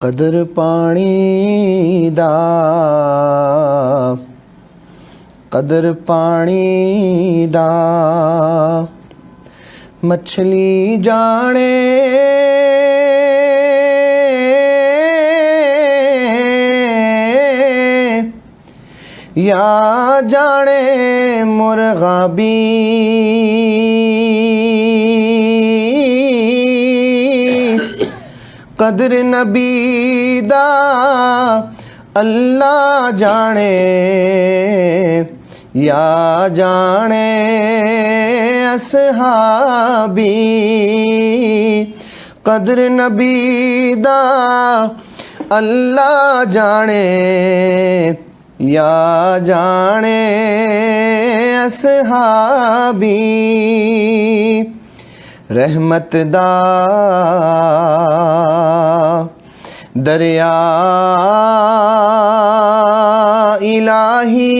कदर पानी दा, कदर पानी दा मछली जाने या जाने मुर्गा भी। कदर नबी दा अल्लाह जाने या जाने असहाबी। कदर नबी दा अल्लाह जाने या जाने असहाबी। रहमत दा दरिया इलाही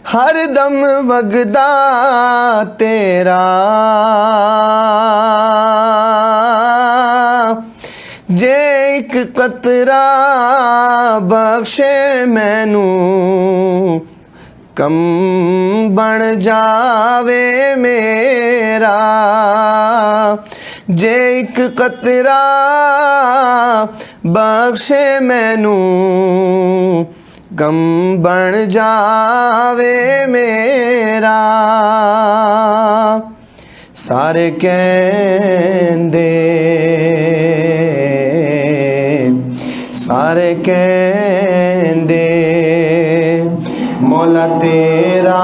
हर दम वगदा तेरा। जे एक कतरा बख्शे मैनू कम बन जावे मेरा। जे एक कतरा बख्शे मैनू कम बन जावे मेरा। सारे कहंदे सारे कहंदे मौला तेरा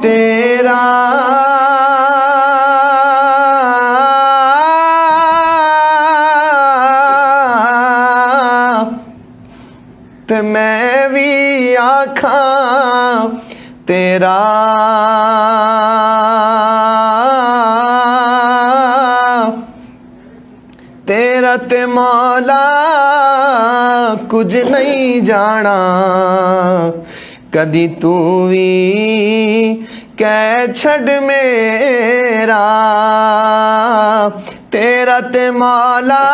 तेरा ते मैं भी आखां तेरा। तेरा ते मौला कुछ नहीं जाना कदी तू भी कह छड़ मेरा। तेरा ते मौला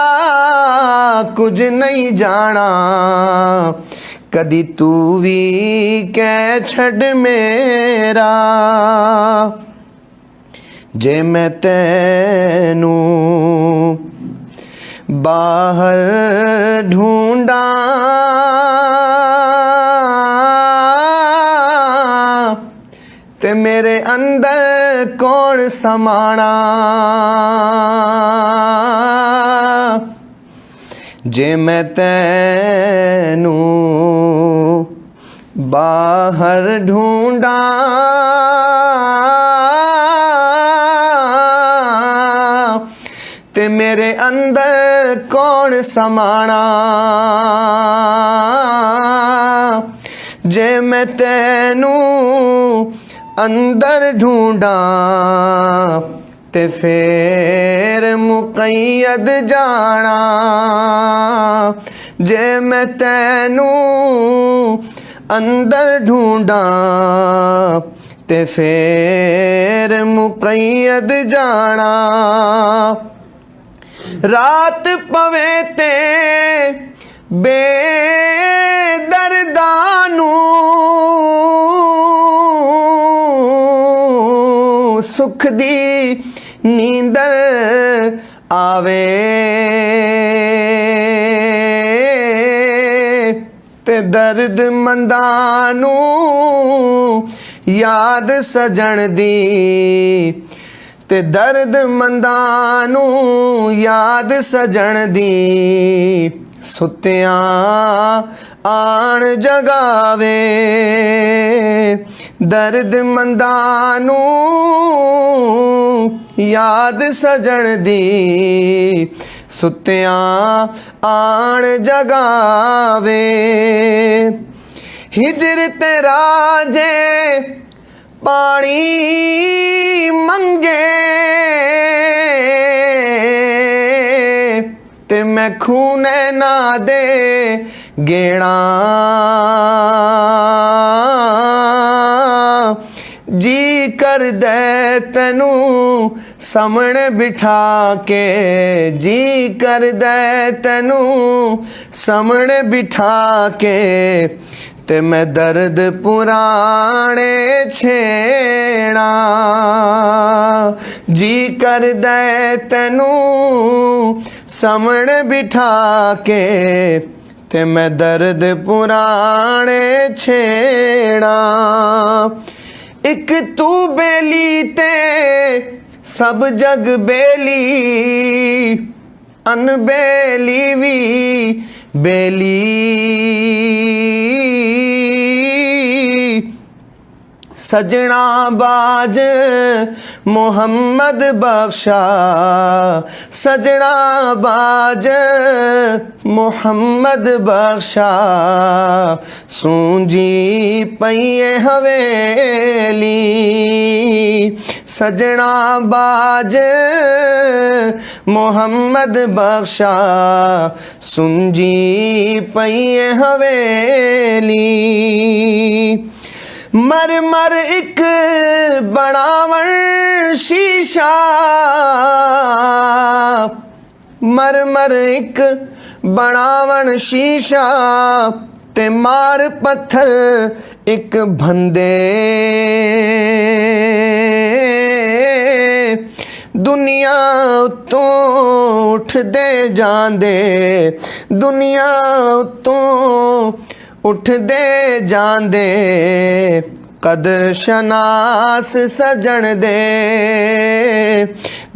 कुछ नहीं जाना कदी तू भी कह छड़ मेरा। जे मैं तैनू बाहर ढूंढा ते मेरे अंदर कौन समाना। जे मैं तैनू बाहर ढूंढा ते मेरे अंदर कौन समाना। जे मैं तैनू अंदर ढूंढा ते फिर मुक़य्यद जाना। जे मैं तैनू अंदर ढूंढा ते फिर मुक़य्यद जाना। रात पवे ते बेदर्दानू सुख दी नींदर आवे ते दर्द मंदानू याद सजन दी। ते दर्द मंदानू याद सजन दी सुत्तियां आन जगावे। दर्द मंदानू याद सजन दी सुत्तियां आन जगावे। हिजर तेरा जे पानी मंगे ते मैं खूने ना दे गेणा। जी कर करदा तैनू सामने बिठा के, जी करदा तैनू सामने बिठा के, ते मैं दर्द पुराने छेड़ा। जी करदा तैनू सामने बिठा के, ते मैं दर्द पुराने छेड़ा। एक तू बेली ते सब जग बेली, अनबेली भी बेली। सजना बाज मोहम्मद बख्शा, सजना बाज मोहम्मद बख्शा, सूंजी पईए हवेली। सजना बाज मोहम्मद बख्शा, सूंजी पईए हवेली। मर मर एक बनावन शीशा, मर मर एक बनावन शीशा, ते मार पत्थर एक भंदे। दुनिया उत्तों उठदे जांदे, दुनिया उत्तों उठदे जांदे, कदर शनास सजण दे।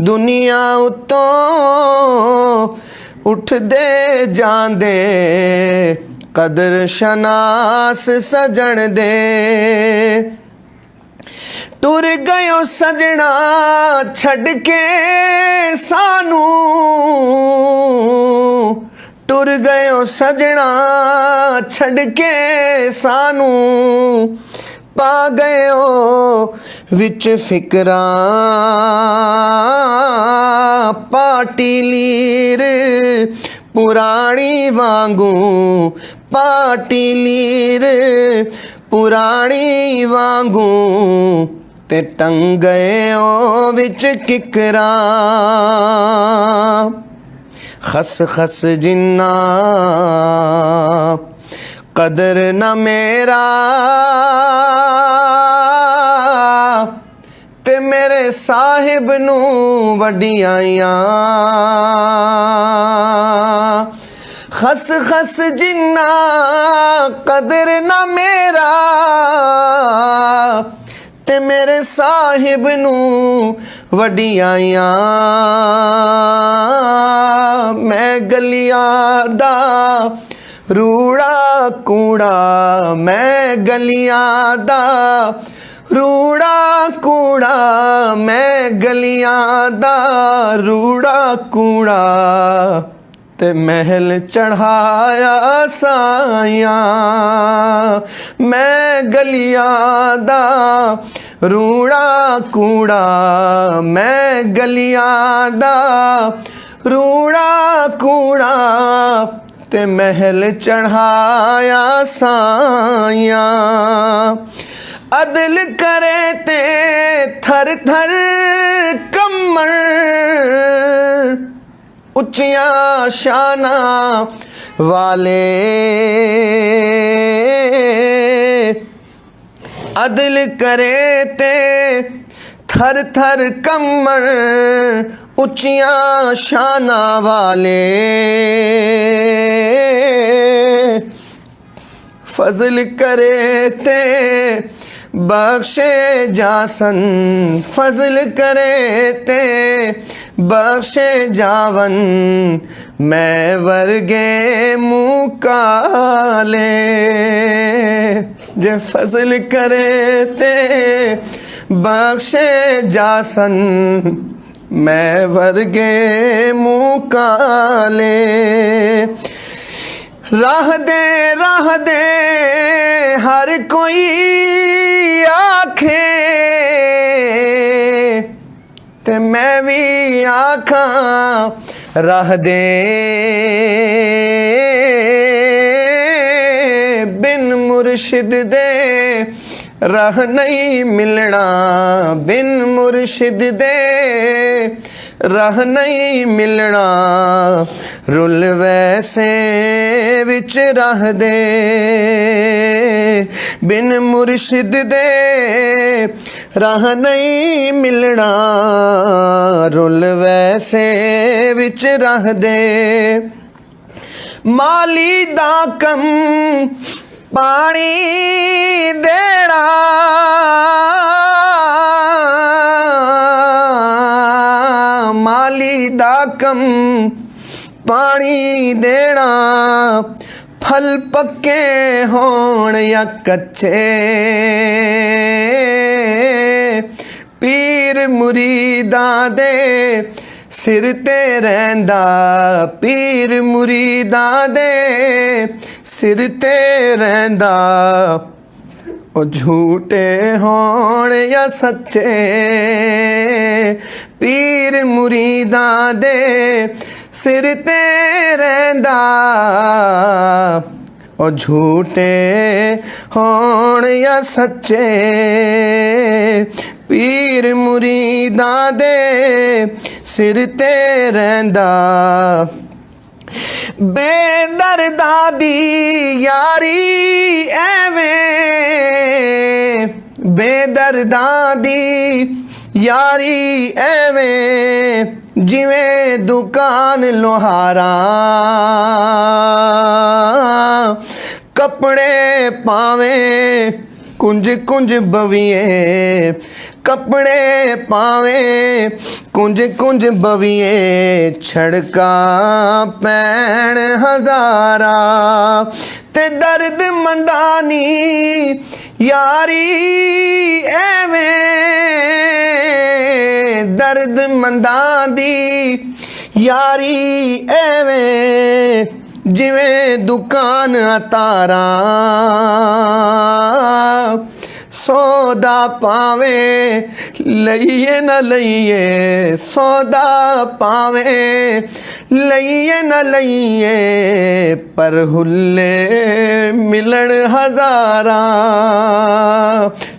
दुनिया उत्तों उठदे जांदे, कदर शनास सजण दे। टुर गयो सजना छड़ के सानू, टुर गयो सजना छड़ के सानू, पा गयो विच फिकरां। पाटी लीर पुरानी वांगू, पाटी लीर पुरानी वांगू, ते टंग गयो विच किकरां। खस खस जिन्ना कदर न मेरा, ते मेरे साहिब नू वडियाइयां। खस खस जिन्ना कदर न मेरा, ते मेरे साहिब नू वडियाइयां। मैं गलियां दा रूड़ा कूड़ा, मैं गलियां दा रूड़ा कूड़ा, मैं गलियां दा रूड़ा कूड़ा, ते महल चढ़ाया साइयां। मैं गलियां दा रूड़ा कूड़ा, मैं गलियां दा रूड़ा कूड़ा, ते महल चढ़ाया साइयां। अदल करे ते थर थर कमर, उच्चियां शाना वाले। अदल करे ते थर थर कमर, उच्चियां शाना वाले। फजल करे ते बख्शे जासन, फजल करे ते बख्शे जावन, मैं वर्गे मुँह काले। जे फजल करे ते बख्शे जासन, मैं वर्गे मुँह काले। राह दे हर कोई आखे, ते मैं भी आखां राह दे। बिन मुर्शिद दे राह नहीं मिलना बिन मुर्शिद दे, राह नहीं मिलना रुल वैसे विच राह दे, बिन मुर्शिद दे राह नहीं मिलना रुल वैसे विच राह दे। माली दा कम पानी देना, माली दा कम पानी देना, फल पक्के होण या कच्चे, पीर मुरीदां दे सिर ते रहिंदा, पीर मुरीदां दे सिर ते रहिंदा, ओ झूठे होण या सच्चे, पीर मुरीदां दे सिर ते रहिंदा, ओ झूठे होण या सच्चे, पीर मुरीदां दे सिर ते रहिंदा। बेदर्दा दी यारी एवें, बेदर्दा दी यारी एवें जिवें दुकान लोहारा, कपड़े पावें कुंज कुंज बविए, कपड़े पावें कुंज कुंज बविए, छड़का पैण हजारा, ते दर्द मंदानी यारी एवें, दर्द मंदां दी यारी एवें जिवें दुकान अतारा, सौदा पावें लईए न लईए, सौदा पावें लईए न लईए, पर हुल्ले मिलन हजारा,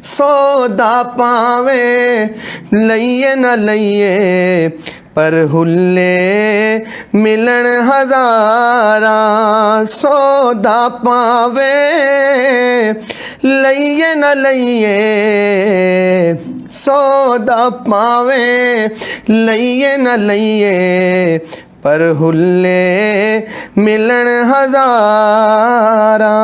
सौदा पावें लईए न लईए, पर हुल्ले मिलन हजारा, सौदा पावें लईए न लईए, सौदा पावें लईए न लईए, पर हुल्ले मिलन हजारा।